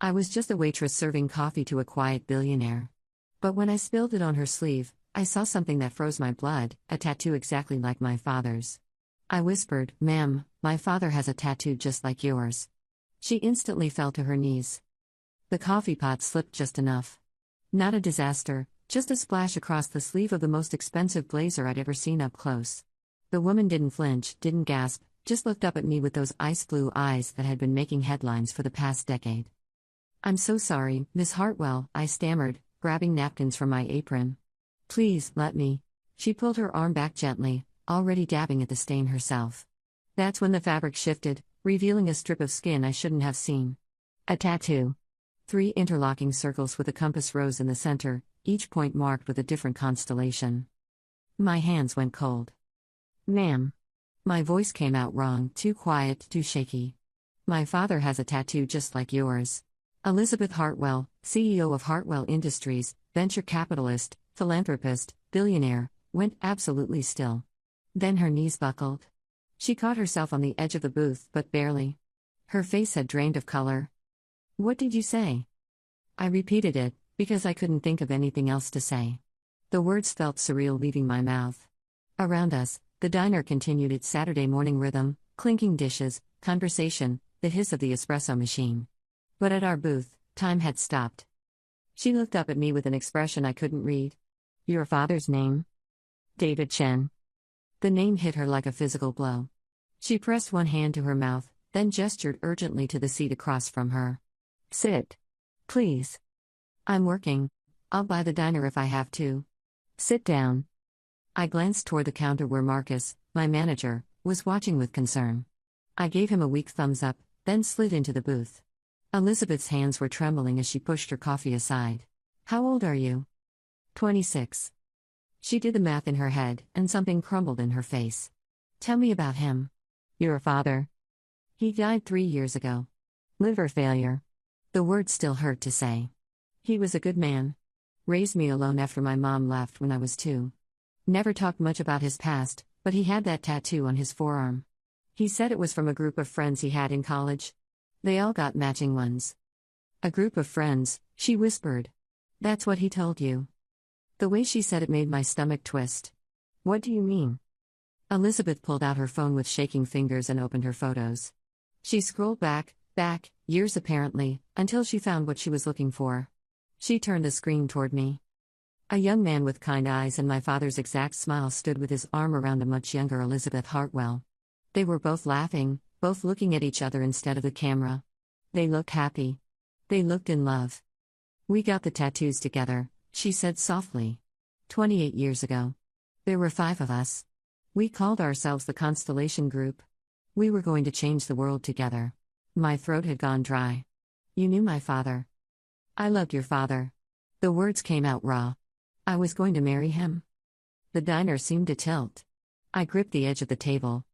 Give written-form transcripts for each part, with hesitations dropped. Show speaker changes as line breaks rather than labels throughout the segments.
I was just a waitress serving coffee to a quiet billionaire. But when I spilled it on her sleeve, I saw something that froze my blood, a tattoo exactly like my father's. I whispered, "Ma'am, my father has a tattoo just like yours." She instantly fell to her knees. The coffee pot slipped just enough. Not a disaster, just a splash across the sleeve of the most expensive blazer I'd ever seen up close. The woman didn't flinch, didn't gasp, just looked up at me with those ice blue eyes that had been making headlines for the past decade. "I'm so sorry, Miss Hartwell," I stammered, grabbing napkins from my apron. "Please, let me." She pulled her arm back gently, already dabbing at the stain herself. That's when the fabric shifted, revealing a strip of skin I shouldn't have seen. A tattoo. 3 interlocking circles with a compass rose in the center, each point marked with a different constellation. My hands went cold. "Ma'am." My voice came out wrong, too quiet, too shaky. "My father has a tattoo just like yours." Elizabeth Hartwell, CEO of Hartwell Industries, venture capitalist, philanthropist, billionaire, went absolutely still. Then her knees buckled. She caught herself on the edge of the booth, but barely. Her face had drained of color. "What did you say?" I repeated it, because I couldn't think of anything else to say. The words felt surreal leaving my mouth. Around us, the diner continued its Saturday morning rhythm, clinking dishes, conversation, the hiss of the espresso machine. But at our booth, time had stopped. She looked up at me with an expression I couldn't read. "Your father's name?" "David Chen." The name hit her like a physical blow. She pressed one hand to her mouth, then gestured urgently to the seat across from her. "Sit. Please." "I'm working. I'll buy the diner if I have to." "Sit down." I glanced toward the counter where Marcus, my manager, was watching with concern. I gave him a weak thumbs up, then slid into the booth. Elizabeth's hands were trembling as she pushed her coffee aside. "How old are you?" 26. She did the math in her head, and something crumbled in her face. "Tell me about him." "Your father?" "He died 3 years ago. Liver failure." The words still hurt to say. "He was a good man. Raised me alone after my mom left when I was 2. Never talked much about his past, but he had that tattoo on his forearm. He said it was from a group of friends he had in college. They all got matching ones." "A group of friends," she whispered. "That's what he told you." The way she said it made my stomach twist. "What do you mean?" Elizabeth pulled out her phone with shaking fingers and opened her photos. She scrolled back, years apparently, until she found what she was looking for. She turned the screen toward me. A young man with kind eyes and my father's exact smile stood with his arm around a much younger Elizabeth Hartwell. They were both laughing, both looking at each other instead of the camera. They looked happy. They looked in love. "We got the tattoos together," she said softly. 28 years ago. There were 5 of us. We called ourselves the Constellation Group. We were going to change the world together. My throat had gone dry. "You knew my father." "I loved your father." The words came out raw. I was going to marry him. The diner seemed to tilt. I gripped the edge of the table.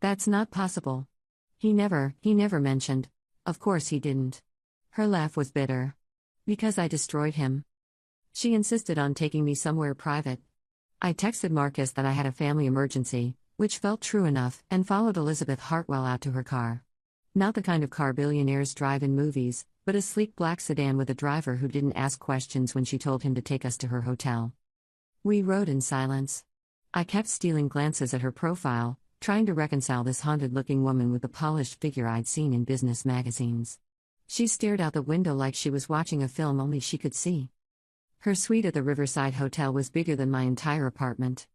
"That's not possible. He never mentioned." "Of course he didn't." Her laugh was bitter. "Because I destroyed him." She insisted on taking me somewhere private. I texted Marcus that I had a family emergency, which felt true enough, and followed Elizabeth Hartwell out to her car. Not the kind of car billionaires drive in movies, but a sleek black sedan with a driver who didn't ask questions when she told him to take us to her hotel. We rode in silence. I kept stealing glances at her profile, trying to reconcile this haunted-looking woman with the polished figure I'd seen in business magazines. She stared out the window like she was watching a film only she could see. Her suite at the Riverside Hotel was bigger than my entire apartment.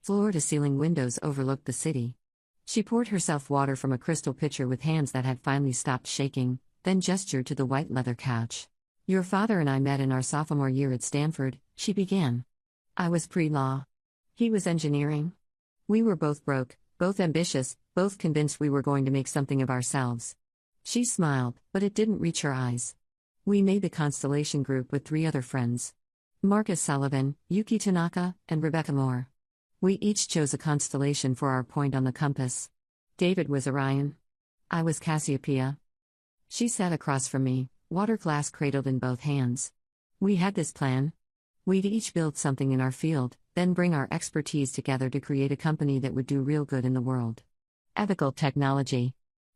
Floor-to-ceiling windows overlooked the city. She poured herself water from a crystal pitcher with hands that had finally stopped shaking, then gestured to the white leather couch. "Your father and I met in our sophomore year at Stanford," she began. "I was pre-law. He was engineering. We were both broke, both ambitious, both convinced we were going to make something of ourselves." She smiled, but it didn't reach her eyes. "We made the Constellation Group with 3 other friends. Marcus Sullivan, Yuki Tanaka, and Rebecca Moore. We each chose a constellation for our point on the compass. David was Orion. I was Cassiopeia." She sat across from me, water glass cradled in both hands. "We had this plan. We'd each build something in our field, then bring our expertise together to create a company that would do real good in the world. Ethical technology.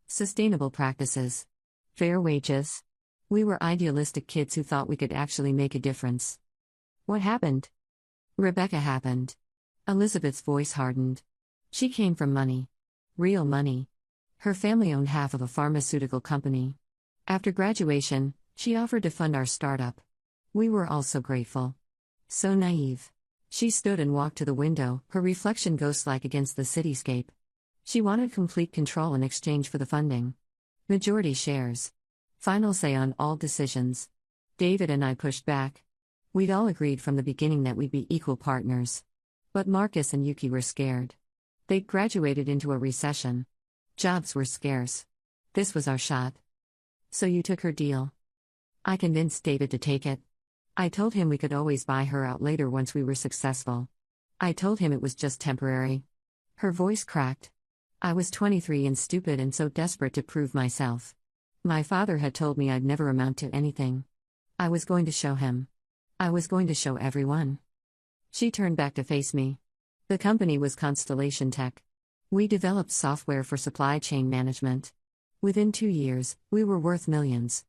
Sustainable practices. Fair wages. We were idealistic kids who thought we could actually make a difference. What happened? Rebecca happened. Elizabeth's voice hardened. She came from money. Real money. Her family owned half of a pharmaceutical company. After graduation, she offered to fund our startup. We were all so grateful. So naive. She stood and walked to the window, her reflection ghost-like against the cityscape. She wanted complete control in exchange for the funding. Majority shares. Final say on all decisions. David and I pushed back. We'd all agreed from the beginning that we'd be equal partners. But Marcus and Yuki were scared. They'd graduated into a recession. Jobs were scarce. This was our shot. So you took her deal. I convinced David to take it. I told him we could always buy her out later once we were successful. I told him it was just temporary. Her voice cracked. I was 23 and stupid and so desperate to prove myself. My father had told me I'd never amount to anything. I was going to show him. I was going to show everyone. She turned back to face me. The company was Constellation Tech. We developed software for supply chain management. Within 2 years, we were worth millions.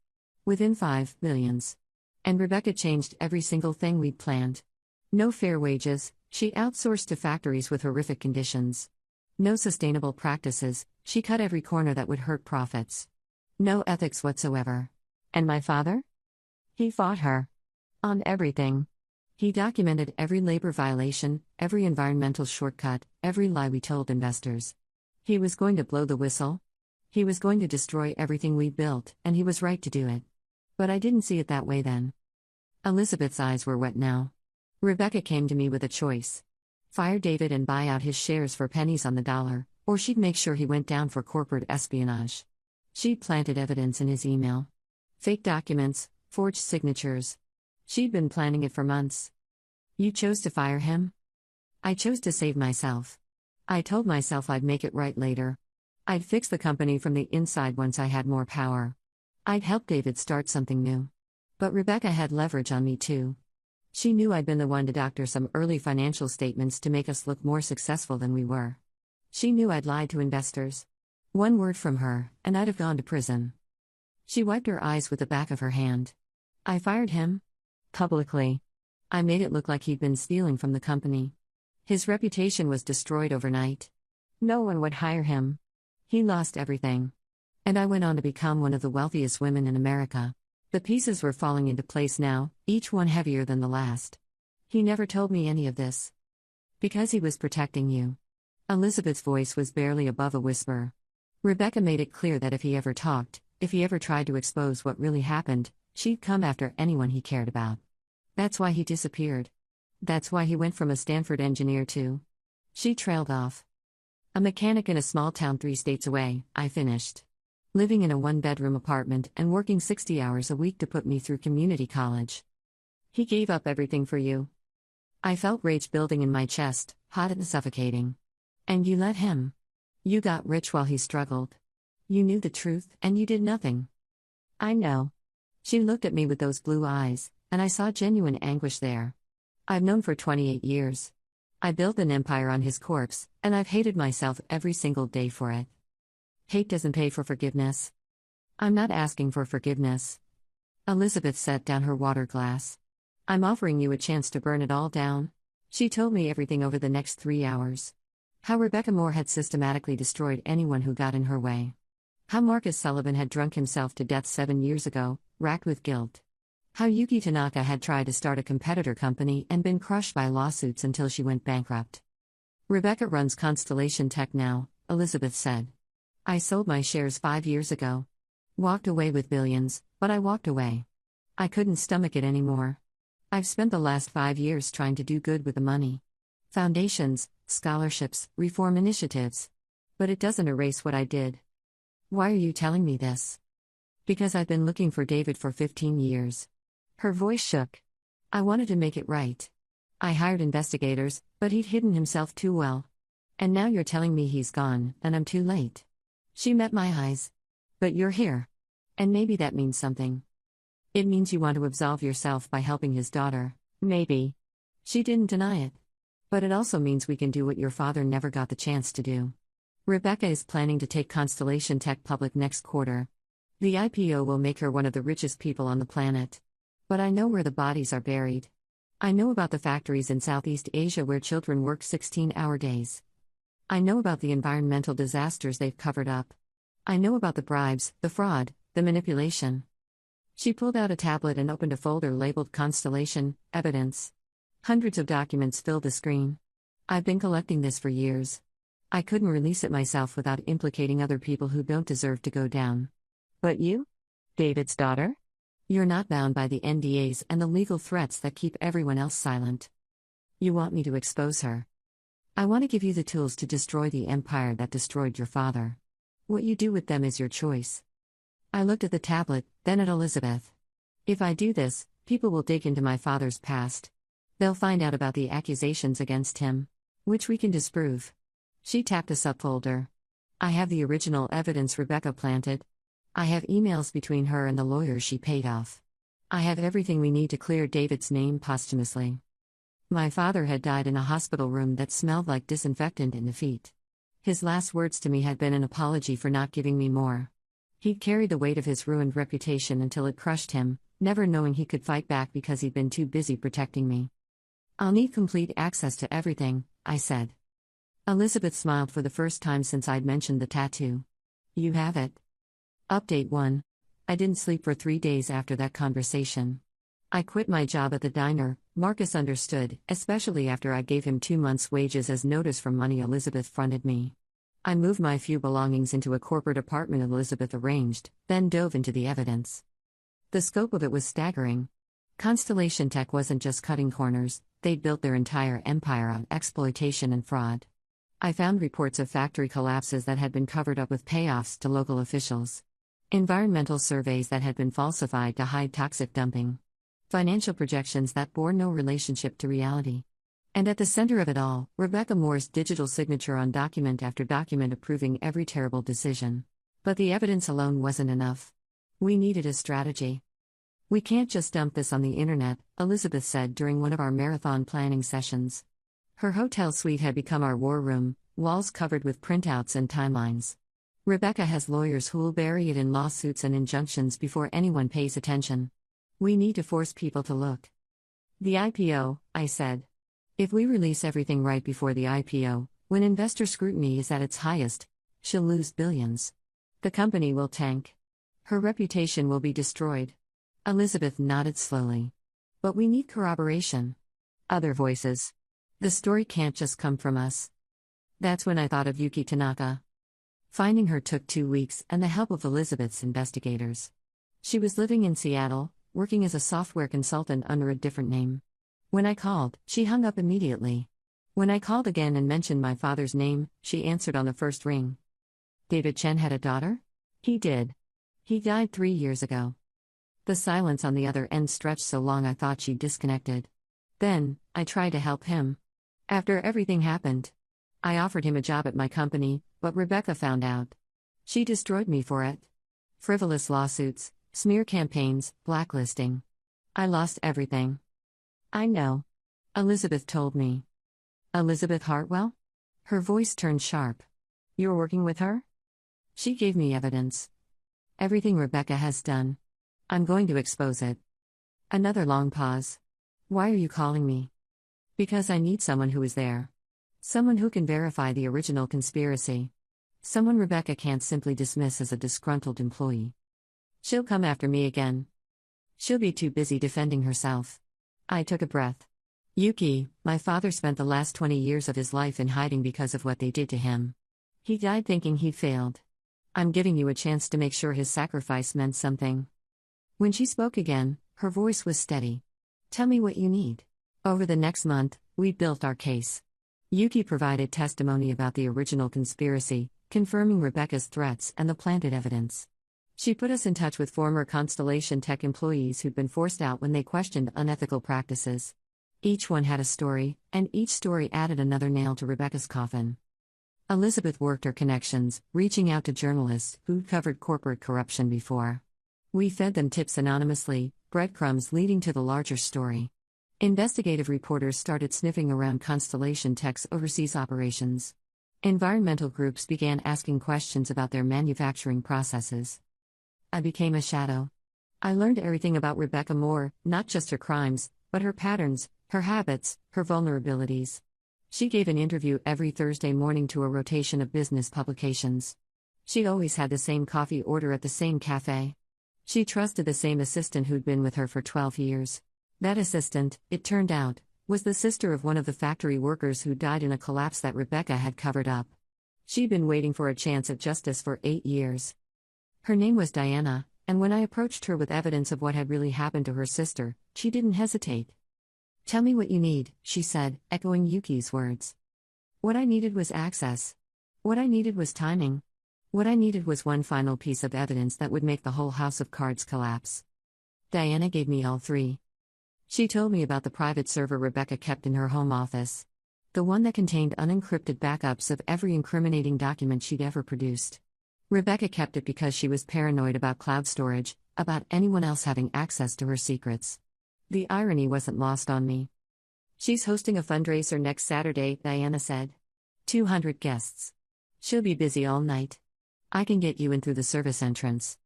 Within 5, millions. And Rebecca changed every single thing we'd planned. No fair wages, she outsourced to factories with horrific conditions. No sustainable practices, she cut every corner that would hurt profits. No ethics whatsoever. And my father? He fought her. On everything. He documented every labor violation, every environmental shortcut, every lie we told investors. He was going to blow the whistle. He was going to destroy everything we built, and he was right to do it. But I didn't see it that way then. Elizabeth's eyes were wet now. Rebecca came to me with a choice. Fire David and buy out his shares for pennies on the dollar, or she'd make sure he went down for corporate espionage. She'd planted evidence in his email. Fake documents, forged signatures. She'd been planning it for months. You chose to fire him? I chose to save myself. I told myself I'd make it right later. I'd fix the company from the inside once I had more power. I'd help David start something new. But Rebecca had leverage on me too. She knew I'd been the one to doctor some early financial statements to make us look more successful than we were. She knew I'd lied to investors. One word from her, and I'd have gone to prison. She wiped her eyes with the back of her hand. I fired him. Publicly. I made it look like he'd been stealing from the company. His reputation was destroyed overnight. No one would hire him. He lost everything. And I went on to become one of the wealthiest women in America. The pieces were falling into place now, each one heavier than the last. He never told me any of this. Because he was protecting you. Elizabeth's voice was barely above a whisper. Rebecca made it clear that if he ever talked, if he ever tried to expose what really happened, she'd come after anyone he cared about. That's why he disappeared. That's why he went from a Stanford engineer to... She trailed off. A mechanic in a small town 3 states away, I finished. Living in a 1-bedroom apartment and working 60 hours a week to put me through community college. He gave up everything for you. I felt rage building in my chest, hot and suffocating. And you let him. You got rich while he struggled. You knew the truth, and you did nothing. I know. She looked at me with those blue eyes, and I saw genuine anguish there. I've known for 28 years. I built an empire on his corpse, and I've hated myself every single day for it. Hate doesn't pay for forgiveness. I'm not asking for forgiveness. Elizabeth set down her water glass. I'm offering you a chance to burn it all down. She told me everything over the next 3 hours. How Rebecca Moore had systematically destroyed anyone who got in her way. How Marcus Sullivan had drunk himself to death 7 years ago, racked with guilt. How Yuki Tanaka had tried to start a competitor company and been crushed by lawsuits until she went bankrupt. Rebecca runs Constellation Tech now, Elizabeth said. I sold my shares 5 years ago. Walked away with billions, but I walked away. I couldn't stomach it anymore. I've spent the last 5 years trying to do good with the money. Foundations, scholarships, reform initiatives. But it doesn't erase what I did. Why are you telling me this? Because I've been looking for David for 15 years. Her voice shook. I wanted to make it right. I hired investigators, but he'd hidden himself too well. And now you're telling me he's gone, and I'm too late. She met my eyes. But you're here. And maybe that means something. It means you want to absolve yourself by helping his daughter, maybe. She didn't deny it. But it also means we can do what your father never got the chance to do. Rebecca is planning to take Constellation Tech public next quarter. The IPO will make her one of the richest people on the planet. But I know where the bodies are buried. I know about the factories in Southeast Asia where children work 16-hour days. I know about the environmental disasters they've covered up. I know about the bribes, the fraud, the manipulation. She pulled out a tablet and opened a folder labeled Constellation, Evidence. Hundreds of documents filled the screen. I've been collecting this for years. I couldn't release it myself without implicating other people who don't deserve to go down. But you? David's daughter? You're not bound by the NDAs and the legal threats that keep everyone else silent. You want me to expose her. I want to give you the tools to destroy the empire that destroyed your father. What you do with them is your choice. I looked at the tablet, then at Elizabeth. If I do this, people will dig into my father's past. They'll find out about the accusations against him, which we can disprove. She tapped a subfolder. I have the original evidence Rebecca planted. I have emails between her and the lawyers she paid off. I have everything we need to clear David's name posthumously. My father had died in a hospital room that smelled like disinfectant and defeat. His last words to me had been an apology for not giving me more. He'd carried the weight of his ruined reputation until it crushed him, never knowing he could fight back because he'd been too busy protecting me. I'll need complete access to everything, I said. Elizabeth smiled for the first time since I'd mentioned the tattoo. You have it. Update 1. I didn't sleep for 3 days after that conversation. I quit my job at the diner. Marcus understood, especially after I gave him 2 months' wages as notice from money Elizabeth fronted me. I moved my few belongings into a corporate apartment Elizabeth arranged, then dove into the evidence. The scope of it was staggering. Constellation Tech wasn't just cutting corners, they'd built their entire empire on exploitation and fraud. I found reports of factory collapses that had been covered up with payoffs to local officials. Environmental surveys that had been falsified to hide toxic dumping. Financial projections that bore no relationship to reality. And at the center of it all, Rebecca Moore's digital signature on document after document approving every terrible decision. But the evidence alone wasn't enough. We needed a strategy. We can't just dump this on the internet, Elizabeth said during one of our marathon planning sessions. Her hotel suite had become our war room, walls covered with printouts and timelines. Rebecca has lawyers who'll bury it in lawsuits and injunctions before anyone pays attention. We need to force people to look. The IPO, I said. If we release everything right before the IPO, when investor scrutiny is at its highest, she'll lose billions. The company will tank. Her reputation will be destroyed. Elizabeth nodded slowly. But we need corroboration. Other voices. The story can't just come from us. That's when I thought of Yuki Tanaka. Finding her took 2 weeks and the help of Elizabeth's investigators. She was living in Seattle, working as a software consultant under a different name. When I called, she hung up immediately. When I called again and mentioned my father's name, she answered on the first ring. David Chen had a daughter? He did. He died 3 years ago. The silence on the other end stretched so long I thought she'd disconnected. Then, I tried to help him. After everything happened, I offered him a job at my company, but Rebecca found out. She destroyed me for it. Frivolous lawsuits, smear campaigns, blacklisting. I lost everything. I know. Elizabeth told me. Elizabeth Hartwell? Her voice turned sharp. You're working with her? She gave me evidence. Everything Rebecca has done. I'm going to expose it. Another long pause. Why are you calling me? Because I need someone who is there. Someone who can verify the original conspiracy. Someone Rebecca can't simply dismiss as a disgruntled employee. She'll come after me again. She'll be too busy defending herself. I took a breath. Yuki, my father spent the last 20 years of his life in hiding because of what they did to him. He died thinking he'd failed. I'm giving you a chance to make sure his sacrifice meant something. When she spoke again, her voice was steady. Tell me what you need. Over the next month, we built our case. Yuki provided testimony about the original conspiracy, confirming Rebecca's threats and the planted evidence. She put us in touch with former Constellation Tech employees who'd been forced out when they questioned unethical practices. Each one had a story, and each story added another nail to Rebecca's coffin. Elizabeth worked her connections, reaching out to journalists who'd covered corporate corruption before. We fed them tips anonymously, breadcrumbs leading to the larger story. Investigative reporters started sniffing around Constellation Tech's overseas operations. Environmental groups began asking questions about their manufacturing processes. I became a shadow. I learned everything about Rebecca Moore, not just her crimes, but her patterns, her habits, her vulnerabilities. She gave an interview every Thursday morning to a rotation of business publications. She always had the same coffee order at the same cafe. She trusted the same assistant who'd been with her for 12 years. That assistant, it turned out, was the sister of one of the factory workers who died in a collapse that Rebecca had covered up. She'd been waiting for a chance at justice for 8 years. Her name was Diana, and when I approached her with evidence of what had really happened to her sister, she didn't hesitate. "Tell me what you need," she said, echoing Yuki's words. What I needed was access. What I needed was timing. What I needed was one final piece of evidence that would make the whole house of cards collapse. Diana gave me all three. She told me about the private server Rebecca kept in her home office. The one that contained unencrypted backups of every incriminating document she'd ever produced. Rebecca kept it because she was paranoid about cloud storage, about anyone else having access to her secrets. The irony wasn't lost on me. "She's hosting a fundraiser next Saturday," Diana said. 200 guests. "She'll be busy all night. I can get you in through the service entrance."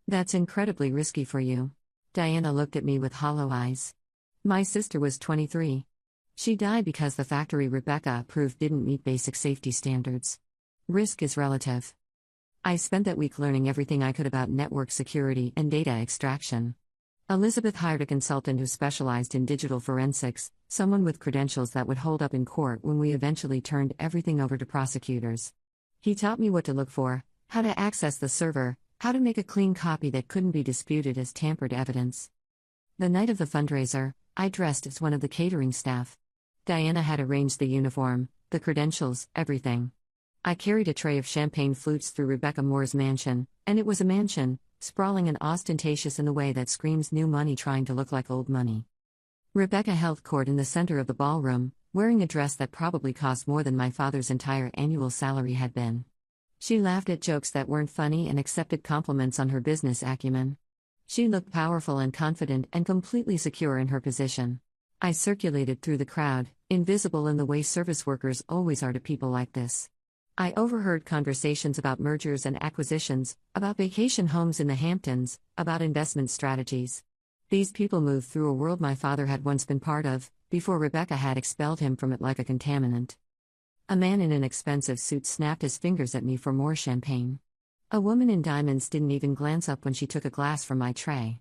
"That's incredibly risky for you." Diana looked at me with hollow eyes. "My sister was 23. She died because the factory Rebecca approved didn't meet basic safety standards. Risk is relative." I spent that week learning everything I could about network security and data extraction. Elizabeth hired a consultant who specialized in digital forensics, someone with credentials that would hold up in court when we eventually turned everything over to prosecutors. He taught me what to look for, how to access the server, how to make a clean copy that couldn't be disputed as tampered evidence. The night of the fundraiser, I dressed as one of the catering staff. Diana had arranged the uniform, the credentials, everything. I carried a tray of champagne flutes through Rebecca Moore's mansion, and it was a mansion, sprawling and ostentatious in the way that screams new money trying to look like old money. Rebecca held court in the center of the ballroom, wearing a dress that probably cost more than my father's entire annual salary had been. She laughed at jokes that weren't funny and accepted compliments on her business acumen. She looked powerful and confident and completely secure in her position. I circulated through the crowd, invisible in the way service workers always are to people like this. I overheard conversations about mergers and acquisitions, about vacation homes in the Hamptons, about investment strategies. These people moved through a world my father had once been part of, before Rebecca had expelled him from it like a contaminant. A man in an expensive suit snapped his fingers at me for more champagne. A woman in diamonds didn't even glance up when she took a glass from my tray.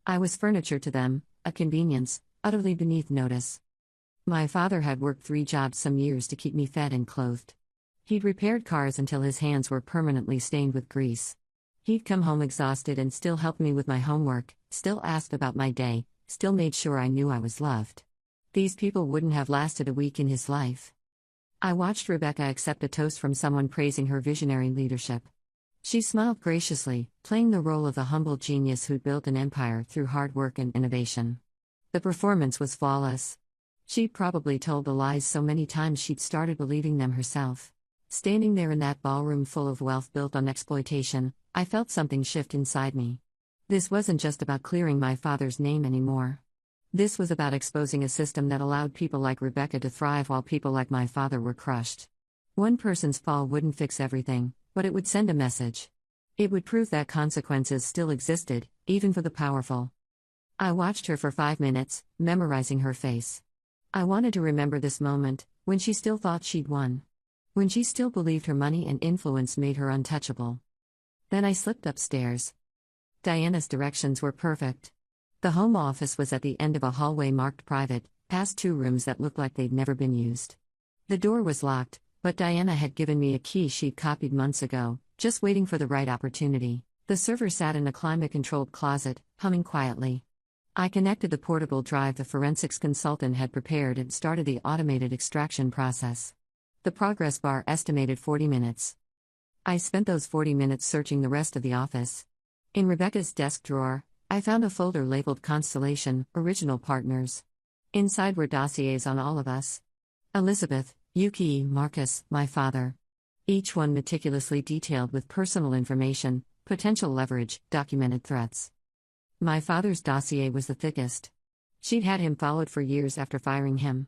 I was furniture to them, a convenience, utterly beneath notice. My father had worked 3 jobs some years to keep me fed and clothed. He'd repaired cars until his hands were permanently stained with grease. He'd come home exhausted and still helped me with my homework, still asked about my day, still made sure I knew I was loved. These people wouldn't have lasted a week in his life. I watched Rebecca accept a toast from someone praising her visionary leadership. She smiled graciously, playing the role of the humble genius who'd built an empire through hard work and innovation. The performance was flawless. She'd probably told the lies so many times she'd started believing them herself. Standing there in that ballroom full of wealth built on exploitation, I felt something shift inside me. This wasn't just about clearing my father's name anymore. This was about exposing a system that allowed people like Rebecca to thrive while people like my father were crushed. One person's fall wouldn't fix everything, but it would send a message. It would prove that consequences still existed, even for the powerful. I watched her for 5 minutes, memorizing her face. I wanted to remember this moment, when she still thought she'd won. When she still believed her money and influence made her untouchable. Then I slipped upstairs. Diana's directions were perfect. The home office was at the end of a hallway marked private, past 2 rooms that looked like they'd never been used. The door was locked, but Diana had given me a key she'd copied months ago, just waiting for the right opportunity. The server sat in a climate-controlled closet, humming quietly. I connected the portable drive the forensics consultant had prepared and started the automated extraction process. The progress bar estimated 40 minutes. I spent those 40 minutes searching the rest of the office. In Rebecca's desk drawer, I found a folder labeled Constellation, Original Partners. Inside were dossiers on all of us. Elizabeth, Yuki, Marcus, my father. Each one meticulously detailed with personal information, potential leverage, documented threats. My father's dossier was the thickest. She'd had him followed for years after firing him.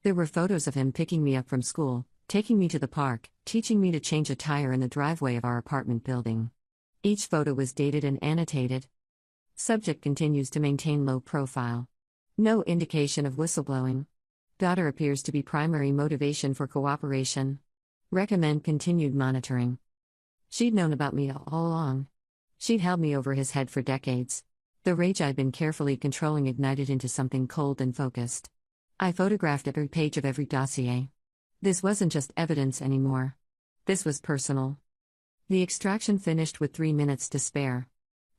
There were photos of him picking me up from school, taking me to the park, teaching me to change a tire in the driveway of our apartment building. Each photo was dated and annotated. Subject continues to maintain low profile. No indication of whistleblowing. Daughter appears to be primary motivation for cooperation. Recommend continued monitoring. She'd known about me all along. She'd held me over his head for decades. The rage I'd been carefully controlling ignited into something cold and focused. I photographed every page of every dossier. This wasn't just evidence anymore. This was personal. The extraction finished with 3 minutes to spare.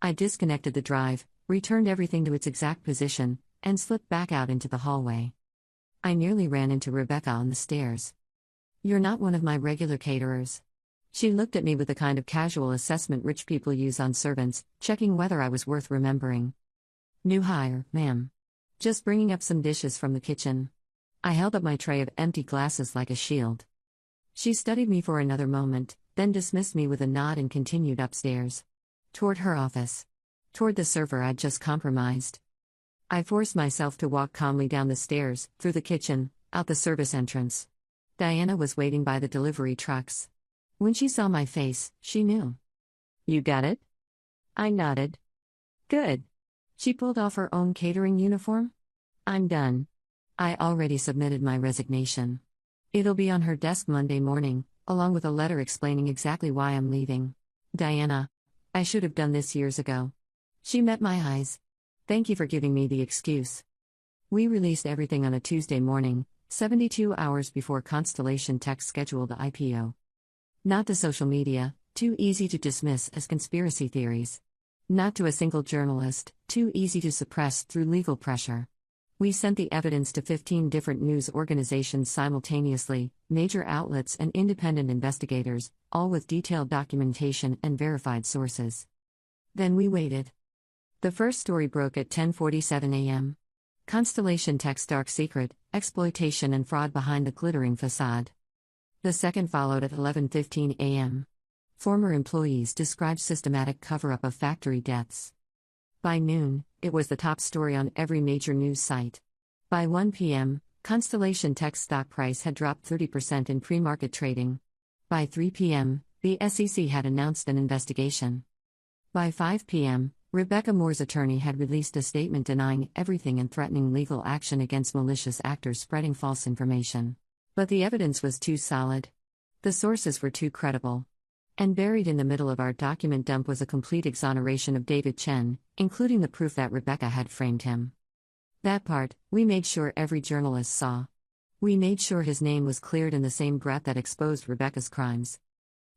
I disconnected the drive, returned everything to its exact position, and slipped back out into the hallway. I nearly ran into Rebecca on the stairs. "You're not one of my regular caterers." She looked at me with the kind of casual assessment rich people use on servants, checking whether I was worth remembering. "New hire, ma'am. Just bringing up some dishes from the kitchen." I held up my tray of empty glasses like a shield. She studied me for another moment, then dismissed me with a nod and continued upstairs. Toward her office. Toward the server I'd just compromised. I forced myself to walk calmly down the stairs, through the kitchen, out the service entrance. Diana was waiting by the delivery trucks. When she saw my face, she knew. "You got it?" I nodded. "Good." She pulled off her own catering uniform. "I'm done. I already submitted my resignation. It'll be on her desk Monday morning, along with a letter explaining exactly why I'm leaving. Diana, I should have done this years ago." She met my eyes. "Thank you for giving me the excuse." We released everything on a Tuesday morning, 72 hours before Constellation Tech's scheduled IPO. Not to social media, too easy to dismiss as conspiracy theories. Not to a single journalist, too easy to suppress through legal pressure. We sent the evidence to 15 different news organizations simultaneously, major outlets and independent investigators, all with detailed documentation and verified sources. Then we waited. The first story broke at 10:47 a.m. Constellation Tech's dark secret, exploitation and fraud behind the glittering facade. The second followed at 11:15 a.m. Former employees described systematic cover-up of factory deaths. By noon, it was the top story on every major news site. By 1 p.m., Constellation Tech's stock price had dropped 30% in pre-market trading. By 3 p.m., the SEC had announced an investigation. By 5 p.m., Rebecca Moore's attorney had released a statement denying everything and threatening legal action against malicious actors spreading false information. But the evidence was too solid. The sources were too credible. And buried in the middle of our document dump was a complete exoneration of David Chen, including the proof that Rebecca had framed him. That part, we made sure every journalist saw. We made sure his name was cleared in the same breath that exposed Rebecca's crimes.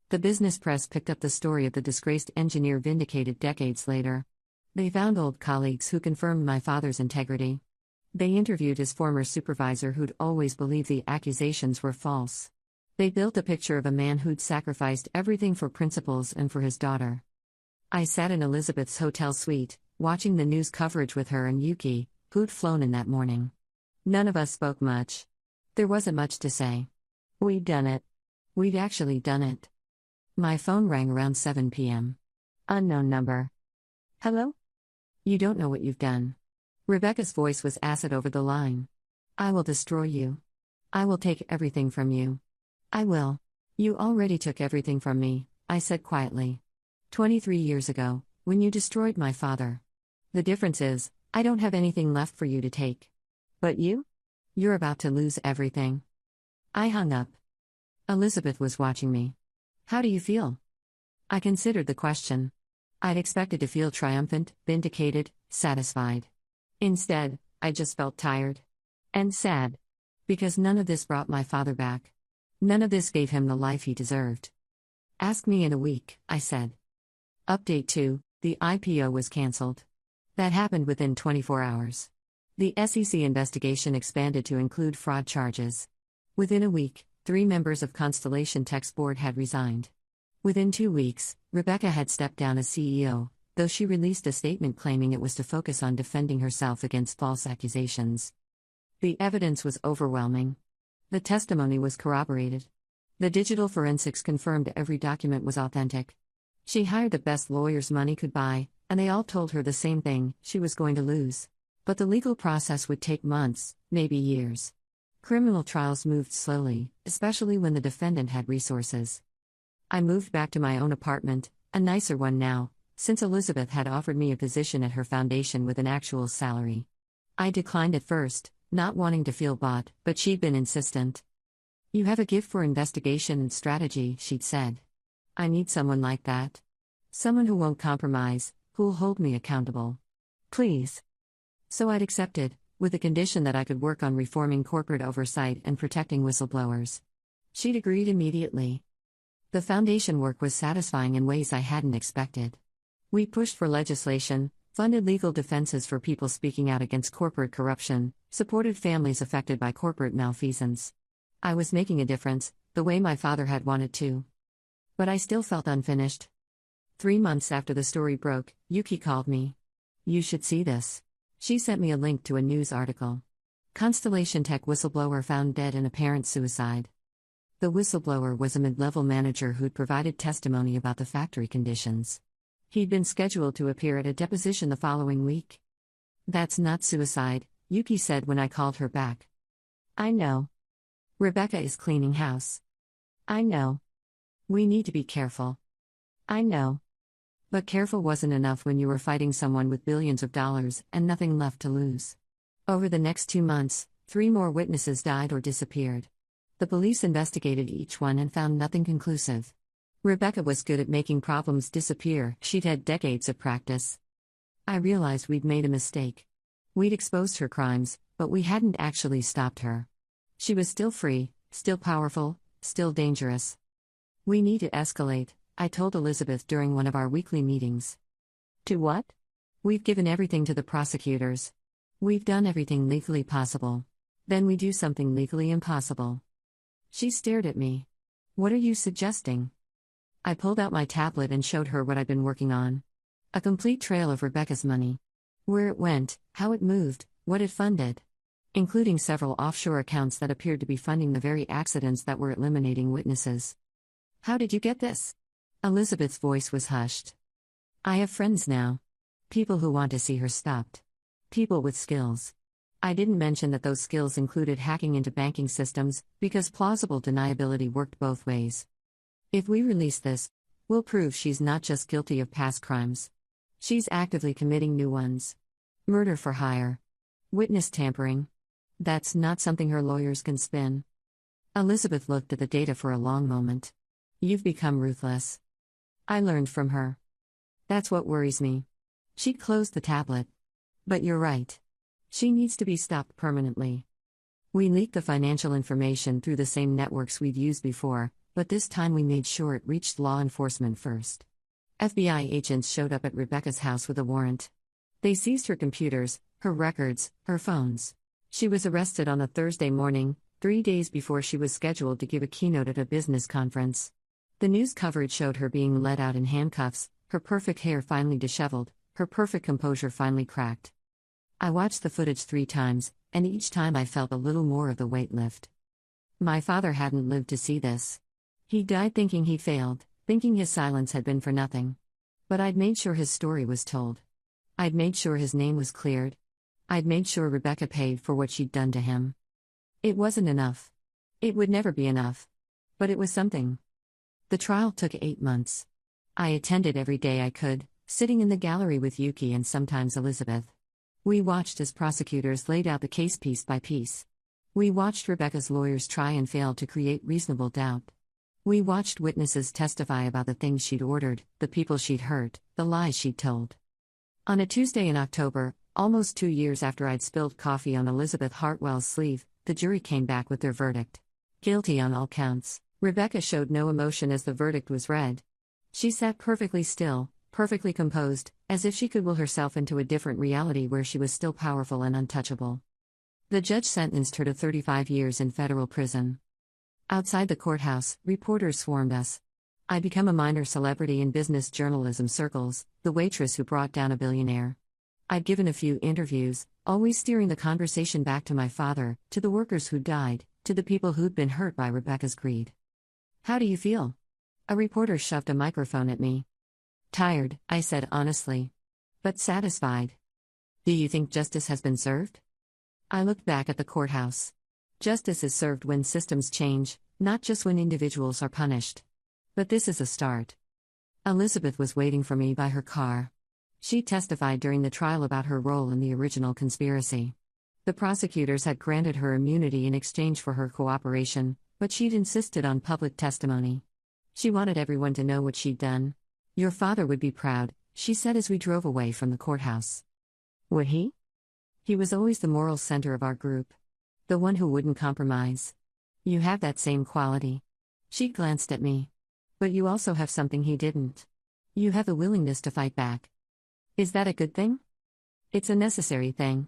The business press picked up the story of the disgraced engineer vindicated decades later. They found old colleagues who confirmed my father's integrity. They interviewed his former supervisor who'd always believed the accusations were false. They built a picture of a man who'd sacrificed everything for principles and for his daughter. I sat in Elizabeth's hotel suite, watching the news coverage with her and Yuki, who'd flown in that morning. None of us spoke much. There wasn't much to say. We'd done it. We'd actually done it. My phone rang around 7 p.m. Unknown number. "Hello? You don't know what you've done." Rebecca's voice was acid over the line. "I will destroy you. I will take everything from you. I will. You already took everything from me," I said quietly. 23 years ago, when you destroyed my father. The difference is, I don't have anything left for you to take. But you? You're about to lose everything." I hung up. Elizabeth was watching me. "How do you feel?" I considered the question. I'd expected to feel triumphant, vindicated, satisfied. Instead, I just felt tired. And sad. Because none of this brought my father back. None of this gave him the life he deserved. "Ask me in a week," I said. Update 2, the IPO was cancelled. That happened within 24 hours. The SEC investigation expanded to include fraud charges. Within a week, 3 members of Constellation Tech's board had resigned. Within 2 weeks, Rebecca had stepped down as CEO, though she released a statement claiming it was to focus on defending herself against false accusations. The evidence was overwhelming. The testimony was corroborated. The digital forensics confirmed every document was authentic. She hired the best lawyers money could buy, and they all told her the same thing: she was going to lose. But the legal process would take months, maybe years. Criminal trials moved slowly, especially when the defendant had resources. I moved back to my own apartment, A nicer one now, since Elizabeth had offered me a position at her foundation with an actual salary. I declined at first, not wanting to feel bought, but she'd been insistent. "You have a gift for investigation and strategy," she'd said. "I need someone like that. Someone who won't compromise, who'll hold me accountable. Please." So I'd accepted, with the condition that I could work on reforming corporate oversight and protecting whistleblowers. She'd agreed immediately. The foundation work was satisfying in ways I hadn't expected. We pushed for legislation, funded legal defenses for people speaking out against corporate corruption, supported families affected by corporate malfeasance. I was making a difference, the way my father had wanted to. But I still felt unfinished. 3 months after the story broke, Yuki called me. "You should see this." She sent me a link to a news article. Constellation Tech whistleblower found dead in apparent suicide. The whistleblower was a mid-level manager who'd provided testimony about the factory conditions. He'd been scheduled to appear at a deposition the following week. "That's not suicide," Yuki said when I called her back. "I know. Rebecca is cleaning house. I know. We need to be careful. I know." But careful wasn't enough when you were fighting someone with billions of dollars and nothing left to lose. Over the next 2 months, 3 more witnesses died or disappeared. The police investigated each one and found nothing conclusive. Rebecca was good at making problems disappear, she'd had decades of practice. I realized we'd made a mistake. We'd exposed her crimes, but we hadn't actually stopped her. She was still free, still powerful, still dangerous. "We need to escalate," I told Elizabeth during one of our weekly meetings. "To what?" "We've given everything to the prosecutors. We've done everything legally possible. Then we do something legally impossible." She stared at me. "What are you suggesting?" I pulled out my tablet and showed her what I'd been working on. A complete trail of Rebecca's money. Where it went, how it moved, what it funded. Including several offshore accounts that appeared to be funding the very accidents that were eliminating witnesses. "How did you get this?" Elizabeth's voice was hushed. "I have friends now. People who want to see her stopped. People with skills." I didn't mention that those skills included hacking into banking systems, because plausible deniability worked both ways. "If we release this, we'll prove she's not just guilty of past crimes. She's actively committing new ones. Murder for hire. Witness tampering. That's not something her lawyers can spin." Elizabeth looked at the data for a long moment. "You've become ruthless." I learned from her. "That's what worries me." She closed the tablet. "But you're right. She needs to be stopped permanently." We leaked the financial information through the same networks we'd used before, but this time we made sure it reached law enforcement first. FBI agents showed up at Rebecca's house with a warrant. They seized her computers, her records, her phones. She was arrested on a Thursday morning, 3 days before she was scheduled to give a keynote at a business conference. The news coverage showed her being led out in handcuffs, her perfect hair finally disheveled, her perfect composure finally cracked. I watched the footage 3 times, and each time I felt a little more of the weight lift. My father hadn't lived to see this. He died thinking he failed, thinking his silence had been for nothing. But I'd made sure his story was told. I'd made sure his name was cleared. I'd made sure Rebecca paid for what she'd done to him. It wasn't enough. It would never be enough. But it was something. The trial took 8 months. I attended every day I could, sitting in the gallery with Yuki and sometimes Elizabeth. We watched as prosecutors laid out the case piece by piece. We watched Rebecca's lawyers try and fail to create reasonable doubt. We watched witnesses testify about the things she'd ordered, the people she'd hurt, the lies she'd told. On a Tuesday in October, almost 2 years after I'd spilled coffee on Elizabeth Hartwell's sleeve, the jury came back with their verdict. Guilty on all counts. Rebecca showed no emotion as the verdict was read. She sat perfectly still, perfectly composed, as if she could will herself into a different reality where she was still powerful and untouchable. The judge sentenced her to 35 years in federal prison. Outside the courthouse, reporters swarmed us. I'd become a minor celebrity in business journalism circles, the waitress who brought down a billionaire. I'd given a few interviews, always steering the conversation back to my father, to the workers who died, to the people who'd been hurt by Rebecca's greed. "How do you feel?" A reporter shoved a microphone at me. "Tired," I said honestly. "But satisfied." "Do you think justice has been served?" I looked back at the courthouse. Justice is served when systems change, not just when individuals are punished. But this is a start. Elizabeth was waiting for me by her car. She testified during the trial about her role in the original conspiracy. The prosecutors had granted her immunity in exchange for her cooperation, but she'd insisted on public testimony. She wanted everyone to know what she'd done. "Your father would be proud," she said as we drove away from the courthouse. Would he? He was always the moral center of our group. The one who wouldn't compromise. "You have that same quality." She glanced at me. "But you also have something he didn't. You have the willingness to fight back." "Is that a good thing?" "It's a necessary thing.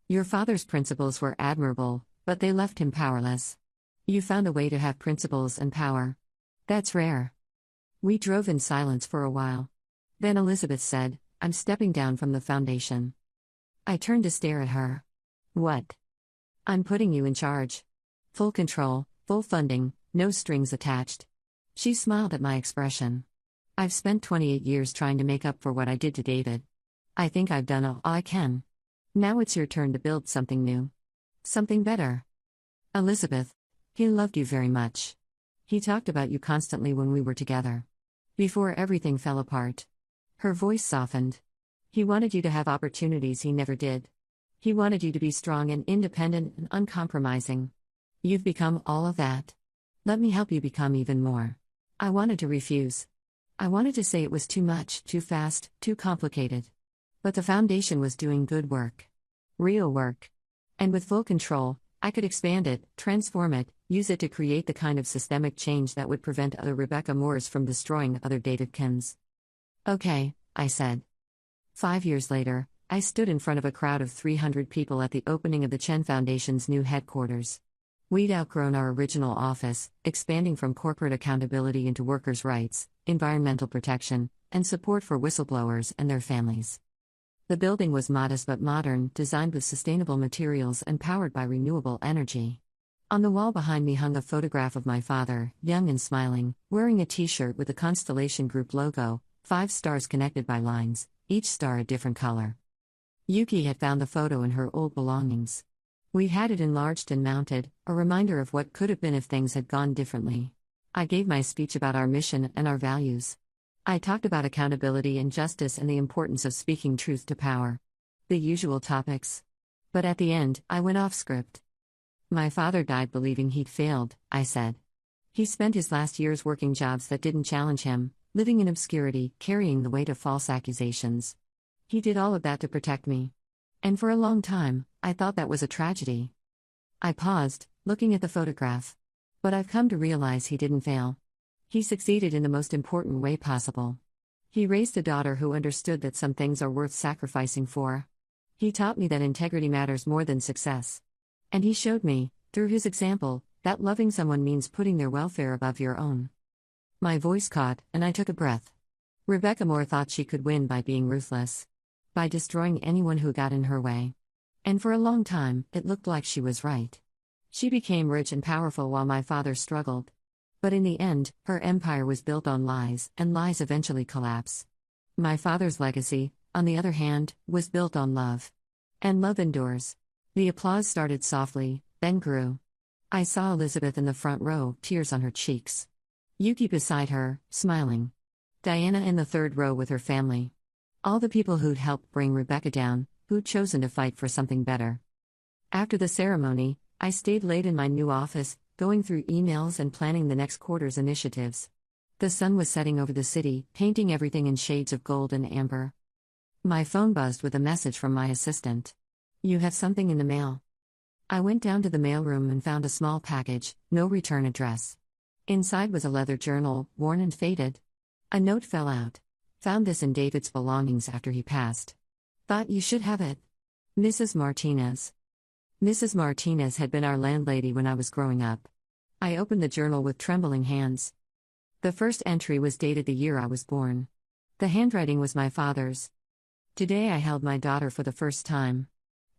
Your father's principles were admirable, but they left him powerless. You found a way to have principles and power. That's rare." We drove in silence for a while. Then Elizabeth said, "I'm stepping down from the foundation." I turned to stare at her. "What?" "I'm putting you in charge. Full control, full funding, no strings attached." She smiled at my expression. "I've spent 28 years trying to make up for what I did to David. I think I've done all I can. Now it's your turn to build something new. Something better." "Elizabeth, he loved you very much. He talked about you constantly when we were together. Before everything fell apart." Her voice softened. "He wanted you to have opportunities he never did. He wanted you to be strong and independent and uncompromising. You've become all of that. Let me help you become even more." I wanted to refuse. I wanted to say it was too much, too fast, too complicated. But the foundation was doing good work. Real work. And with full control, I could expand it, transform it, use it to create the kind of systemic change that would prevent other Rebecca Moores from destroying other David Kims. "Okay," I said. 5 years later, I stood in front of a crowd of 300 people at the opening of the Chen Foundation's new headquarters. We'd outgrown our original office, expanding from corporate accountability into workers' rights, environmental protection, and support for whistleblowers and their families. The building was modest but modern, designed with sustainable materials and powered by renewable energy. On the wall behind me hung a photograph of my father, young and smiling, wearing a t-shirt with the Constellation Group logo, 5 stars connected by lines, each star a different color. Yuki had found the photo in her old belongings. We'd had it enlarged and mounted, a reminder of what could have been if things had gone differently. I gave my speech about our mission and our values. I talked about accountability and justice and the importance of speaking truth to power. The usual topics. But at the end, I went off script. "My father died believing he'd failed," I said. "He spent his last years working jobs that didn't challenge him, living in obscurity, carrying the weight of false accusations. He did all of that to protect me. And for a long time, I thought that was a tragedy." I paused, looking at the photograph. "But I've come to realize he didn't fail. He succeeded in the most important way possible. He raised a daughter who understood that some things are worth sacrificing for. He taught me that integrity matters more than success. And he showed me, through his example, that loving someone means putting their welfare above your own." My voice caught, and I took a breath. Rebecca Moore thought she could win by being ruthless. By destroying anyone who got in her way. And for a long time, it looked like she was right. She became rich and powerful while my father struggled. But in the end, her empire was built on lies, and lies eventually collapse. My father's legacy, on the other hand, was built on love. And love endures. The applause started softly, then grew. I saw Elizabeth in the front row, tears on her cheeks. Yuki beside her, smiling. Diana in the third row with her family. All the people who'd helped bring Rebecca down, who'd chosen to fight for something better. After the ceremony, I stayed late in my new office, going through emails and planning the next quarter's initiatives. The sun was setting over the city, painting everything in shades of gold and amber. My phone buzzed with a message from my assistant. "You have something in the mail." I went down to the mailroom and found a small package, no return address. Inside was a leather journal, worn and faded. A note fell out. "Found this in David's belongings after he passed. Thought you should have it. Mrs. Martinez." Mrs. Martinez had been our landlady when I was growing up. I opened the journal with trembling hands. The first entry was dated the year I was born. The handwriting was my father's. "Today I held my daughter for the first time.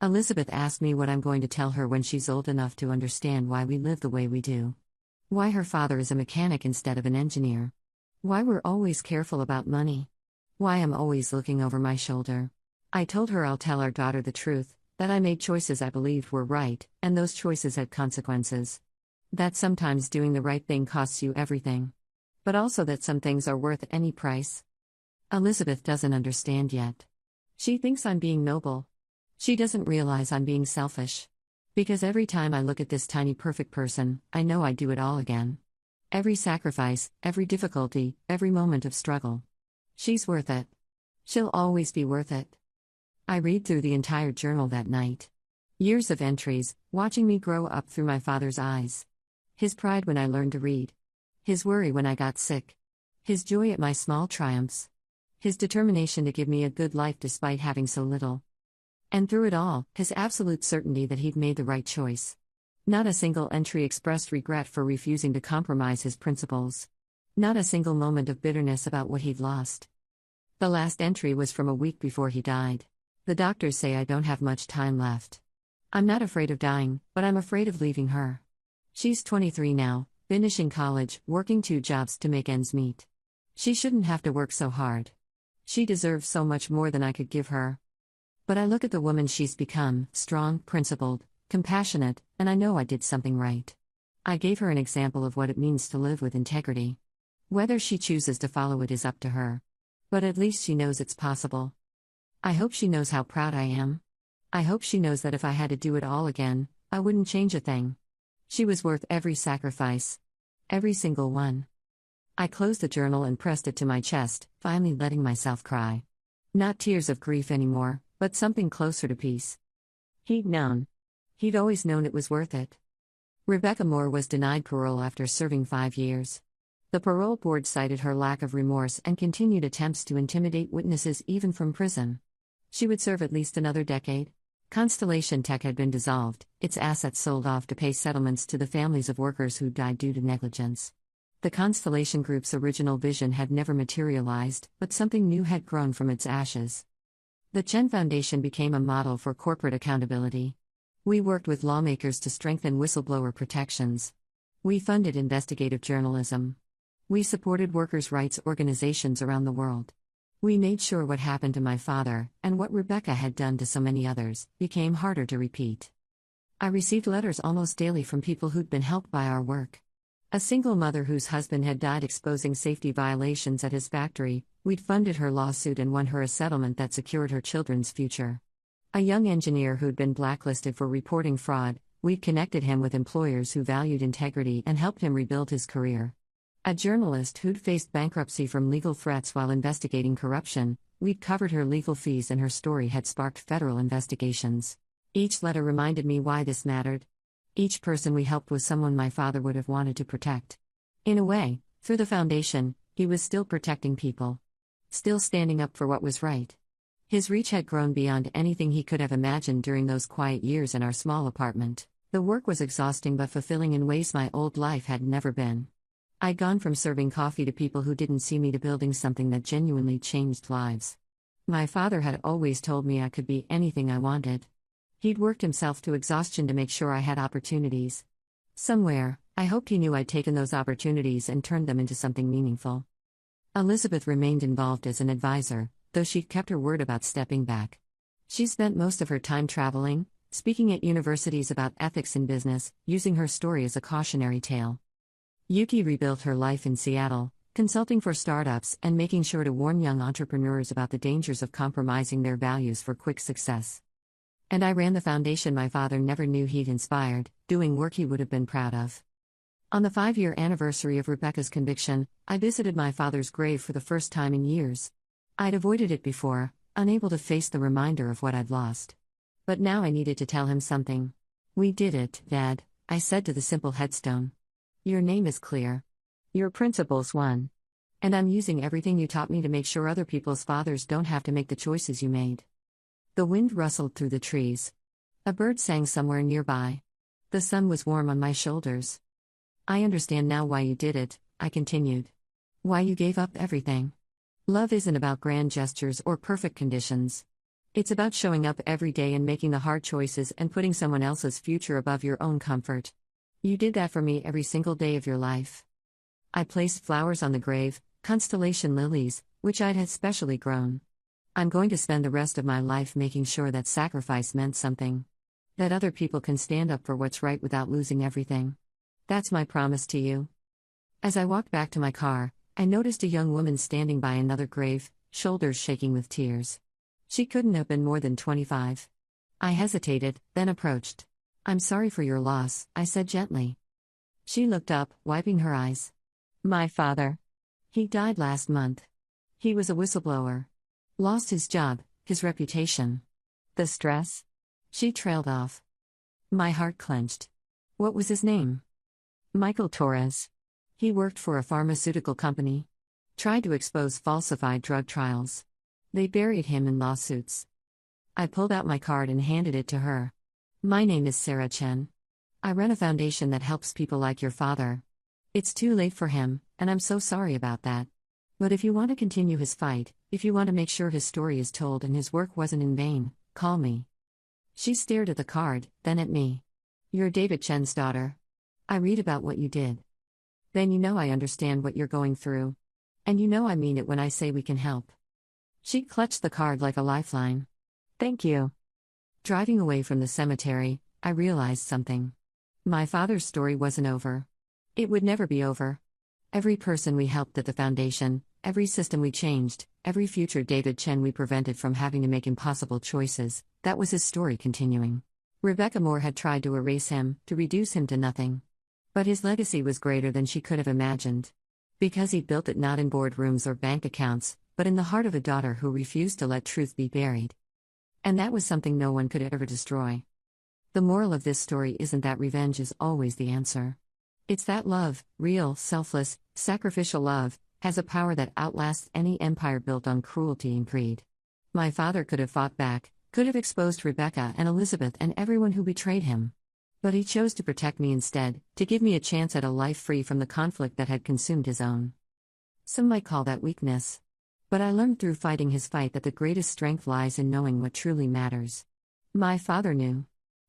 Elizabeth asked me what I'm going to tell her when she's old enough to understand why we live the way we do. Why her father is a mechanic instead of an engineer. Why we're always careful about money. Why I'm always looking over my shoulder. I told her I'll tell our daughter the truth, that I made choices I believed were right, and those choices had consequences. That sometimes doing the right thing costs you everything. but also that some things are worth any price. Elizabeth doesn't understand yet. She thinks I'm being noble. She doesn't realize I'm being selfish. Because every time I look at this tiny perfect person, I know I'd do it all again. Every sacrifice, every difficulty, every moment of struggle. She's worth it. She'll always be worth it. I read through the entire journal that night. Years of entries, watching me grow up through my father's eyes. His pride when I learned to read. His worry when I got sick. His joy at my small triumphs. His determination to give me a good life despite having so little. And through it all, his absolute certainty that he'd made the right choice. Not a single entry expressed regret for refusing to compromise his principles. Not a single moment of bitterness about what he'd lost. The last entry was from a week before he died. The doctors say I don't have much time left. I'm not afraid of dying, but I'm afraid of leaving her. She's 23 now, finishing college, working 2 jobs to make ends meet. She shouldn't have to work so hard. She deserves so much more than I could give her. But I look at the woman she's become, strong, principled, compassionate, and I know I did something right. I gave her an example of what it means to live with integrity. Whether she chooses to follow it is up to her. But at least she knows it's possible. I hope she knows how proud I am. I hope she knows that if I had to do it all again, I wouldn't change a thing. She was worth every sacrifice. Every single one. I closed the journal and pressed it to my chest, finally letting myself cry. Not tears of grief anymore, but something closer to peace. He'd known. He'd always known it was worth it. Rebecca Moore was denied parole after serving 5 years. The parole board cited her lack of remorse and continued attempts to intimidate witnesses even from prison. She would serve at least another decade. Constellation Tech had been dissolved, its assets sold off to pay settlements to the families of workers who died due to negligence. The Constellation Group's original vision had never materialized, but something new had grown from its ashes. The Chen Foundation became a model for corporate accountability. We worked with lawmakers to strengthen whistleblower protections. We funded investigative journalism. We supported workers' rights organizations around the world. We made sure what happened to my father, and what Rebecca had done to so many others, became harder to repeat. I received letters almost daily from people who'd been helped by our work. A single mother whose husband had died exposing safety violations at his factory, we'd funded her lawsuit and won her a settlement that secured her children's future. A young engineer who'd been blacklisted for reporting fraud, we'd connected him with employers who valued integrity and helped him rebuild his career. A journalist who'd faced bankruptcy from legal threats while investigating corruption, we'd covered her legal fees and her story had sparked federal investigations. Each letter reminded me why this mattered. Each person we helped was someone my father would have wanted to protect. In a way, through the foundation, he was still protecting people. Still standing up for what was right. His reach had grown beyond anything he could have imagined during those quiet years in our small apartment. The work was exhausting but fulfilling in ways my old life had never been. I'd gone from serving coffee to people who didn't see me to building something that genuinely changed lives. My father had always told me I could be anything I wanted. He'd worked himself to exhaustion to make sure I had opportunities. Somewhere, I hoped he knew I'd taken those opportunities and turned them into something meaningful. Elizabeth remained involved as an advisor, though she'd kept her word about stepping back. She spent most of her time traveling, speaking at universities about ethics in business, using her story as a cautionary tale. Yuki rebuilt her life in Seattle, consulting for startups and making sure to warn young entrepreneurs about the dangers of compromising their values for quick success. And I ran the foundation my father never knew he'd inspired, doing work he would have been proud of. On the 5-year anniversary of Rebecca's conviction, I visited my father's grave for the first time in years. I'd avoided it before, unable to face the reminder of what I'd lost. But now I needed to tell him something. "We did it, Dad," I said to the simple headstone. "Your name is clear. Your principles won. And I'm using everything you taught me to make sure other people's fathers don't have to make the choices you made." The wind rustled through the trees. A bird sang somewhere nearby. The sun was warm on my shoulders. "I understand now why you did it," I continued. "Why you gave up everything. Love isn't about grand gestures or perfect conditions. It's about showing up every day and making the hard choices and putting someone else's future above your own comfort. You did that for me every single day of your life." I placed flowers on the grave, constellation lilies, which I'd had specially grown. I'm going to spend the rest of my life making sure that sacrifice meant something. That other people can stand up for what's right without losing everything. That's my promise to you. As I walked back to my car, I noticed a young woman standing by another grave, shoulders shaking with tears. She couldn't have been more than 25. I hesitated, then approached. "I'm sorry for your loss," I said gently. She looked up, wiping her eyes. "My father. He died last month. He was a whistleblower. Lost his job, his reputation. The stress." She trailed off. My heart clenched. "What was his name?" "Michael Torres. He worked for a pharmaceutical company. Tried to expose falsified drug trials. They buried him in lawsuits." I pulled out my card and handed it to her. "My name is Sarah Chen. I run a foundation that helps people like your father. It's too late for him, and I'm so sorry about that. But if you want to continue his fight, if you want to make sure his story is told and his work wasn't in vain, call me." She stared at the card, then at me. "You're David Chen's daughter. I read about what you did. Then you know I understand what you're going through. And you know I mean it when I say we can help." She clutched the card like a lifeline. "Thank you." Driving away from the cemetery, I realized something. My father's story wasn't over. It would never be over. Every person we helped at the foundation, every system we changed, every future David Chen we prevented from having to make impossible choices, that was his story continuing. Rebecca Moore had tried to erase him, to reduce him to nothing. But his legacy was greater than she could have imagined. Because he built it not in boardrooms or bank accounts, but in the heart of a daughter who refused to let truth be buried. And that was something no one could ever destroy. The moral of this story isn't that revenge is always the answer. It's that love, real, selfless, sacrificial love, has a power that outlasts any empire built on cruelty and greed. My father could have fought back, could have exposed Rebecca and Elizabeth and everyone who betrayed him. But he chose to protect me instead, to give me a chance at a life free from the conflict that had consumed his own. Some might call that weakness. But I learned through fighting his fight that the greatest strength lies in knowing what truly matters. My father knew.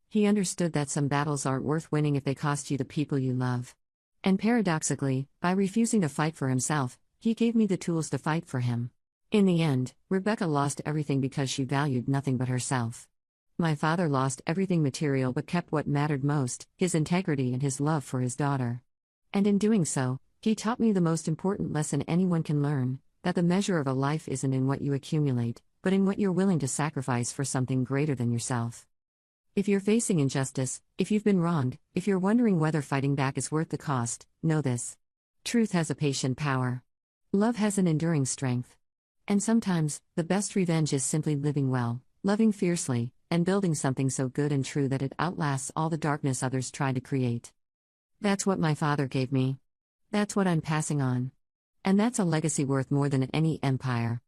He understood that some battles aren't worth winning if they cost you the people you love. And paradoxically, by refusing to fight for himself, he gave me the tools to fight for him. In the end, Rebecca lost everything because she valued nothing but herself. My father lost everything material but kept what mattered most, his integrity and his love for his daughter. And in doing so, he taught me the most important lesson anyone can learn, that the measure of a life isn't in what you accumulate, but in what you're willing to sacrifice for something greater than yourself. If you're facing injustice, if you've been wronged, if you're wondering whether fighting back is worth the cost, know this. Truth has a patient power. Love has an enduring strength. And sometimes, the best revenge is simply living well, loving fiercely, and building something so good and true that it outlasts all the darkness others try to create. That's what my father gave me. That's what I'm passing on. And that's a legacy worth more than any empire.